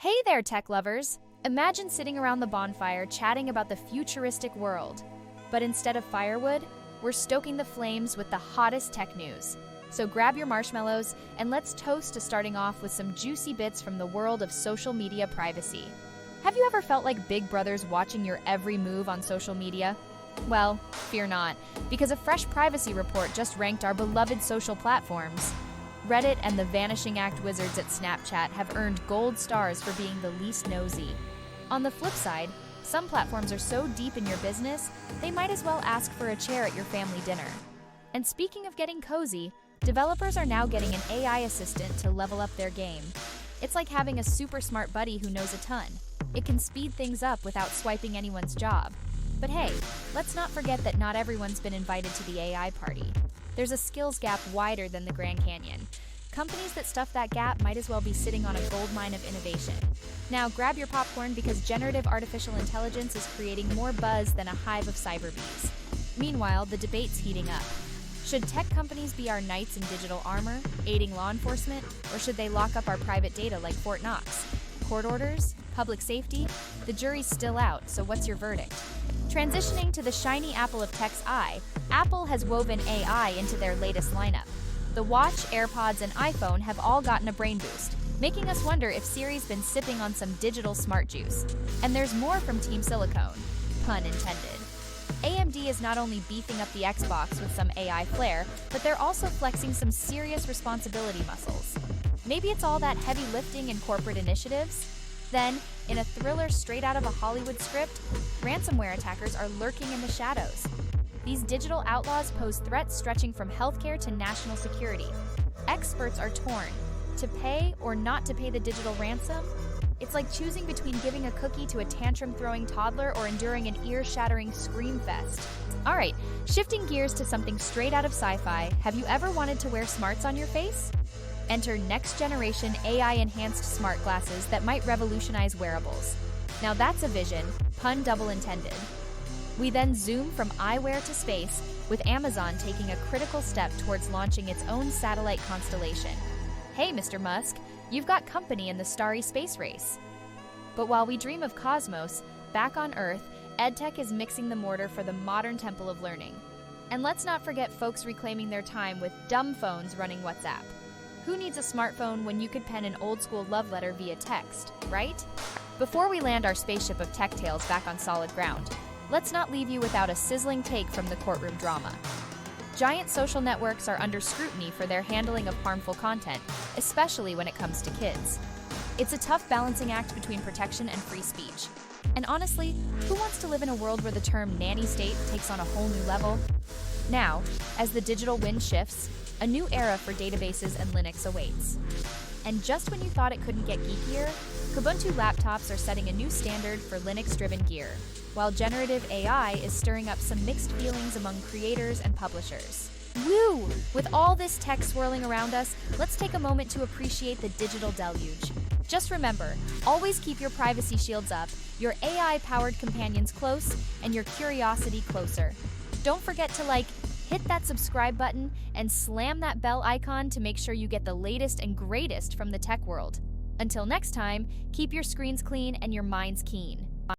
Hey there, tech lovers! Imagine sitting around the bonfire chatting about the futuristic world. But instead of firewood, we're stoking the flames with the hottest tech news. So grab your marshmallows and let's toast to starting off with some juicy bits from the world of social media privacy. Have you ever felt like Big Brother's watching your every move on social media? Well, fear not, because a fresh privacy report just ranked our beloved social platforms. Reddit and the Vanishing Act wizards at Snapchat have earned gold stars for being the least nosy. On the flip side, some platforms are so deep in your business, they might as well ask for a chair at your family dinner. And speaking of getting cozy, developers are now getting an AI assistant to level up their game. It's like having a super smart buddy who knows a ton. It can speed things up without swiping anyone's job. But hey, let's not forget that not everyone's been invited to the AI party. There's a skills gap wider than the Grand Canyon. Companies that stuff that gap might as well be sitting on a goldmine of innovation. Now grab your popcorn because generative artificial intelligence is creating more buzz than a hive of cyber bees. Meanwhile, the debate's heating up. Should tech companies be our knights in digital armor, aiding law enforcement, or should they lock up our private data like Fort Knox? Court orders? Public safety? The jury's still out, so what's your verdict? Transitioning to the shiny apple of tech's eye, Apple has woven AI into their latest lineup. The Watch, AirPods, and iPhone have all gotten a brain boost, making us wonder if Siri's been sipping on some digital smart juice. And there's more from Team Silicone, pun intended. AMD is not only beefing up the Xbox with some AI flair, but they're also flexing some serious responsibility muscles. Maybe it's all that heavy lifting in corporate initiatives? Then, in a thriller straight out of a Hollywood script, ransomware attackers are lurking in the shadows. These digital outlaws pose threats stretching from healthcare to national security. Experts are torn. To pay or not to pay the digital ransom? It's like choosing between giving a cookie to a tantrum-throwing toddler or enduring an ear-shattering scream fest. Alright, shifting gears to something straight out of sci-fi, have you ever wanted to wear smarts on your face? Enter next-generation AI-enhanced smart glasses that might revolutionize wearables. Now that's a vision, pun double intended. We then zoom from eyewear to space, with Amazon taking a critical step towards launching its own satellite constellation. Hey, Mr. Musk, you've got company in the starry space race. But while we dream of cosmos, back on Earth, EdTech is mixing the mortar for the modern temple of learning. And let's not forget folks reclaiming their time with Dumbphones running WhatsApp. Who needs a smartphone when you could pen an old-school love letter via text, right? Before we land our spaceship of tech tales back on solid ground, let's not leave you without a sizzling take from the courtroom drama. Giant social networks are under scrutiny for their handling of harmful content, especially when it comes to kids. It's a tough balancing act between protection and free speech. And honestly, who wants to live in a world where the term nanny state takes on a whole new level? Now, as the digital wind shifts, a new era for databases and Linux awaits. And just when you thought it couldn't get geekier, Kubuntu Laptops are setting a new standard for Linux-driven gear, while generative AI is stirring up some mixed feelings among creators and publishers. Woo! With all this tech swirling around us, let's take a moment to appreciate the digital deluge. Just remember, always keep your privacy shields up, your AI-powered companions close, and your curiosity closer. Don't forget to hit that subscribe button and slam that bell icon to make sure you get the latest and greatest from the tech world. Until next time, keep your screens clean and your minds keen.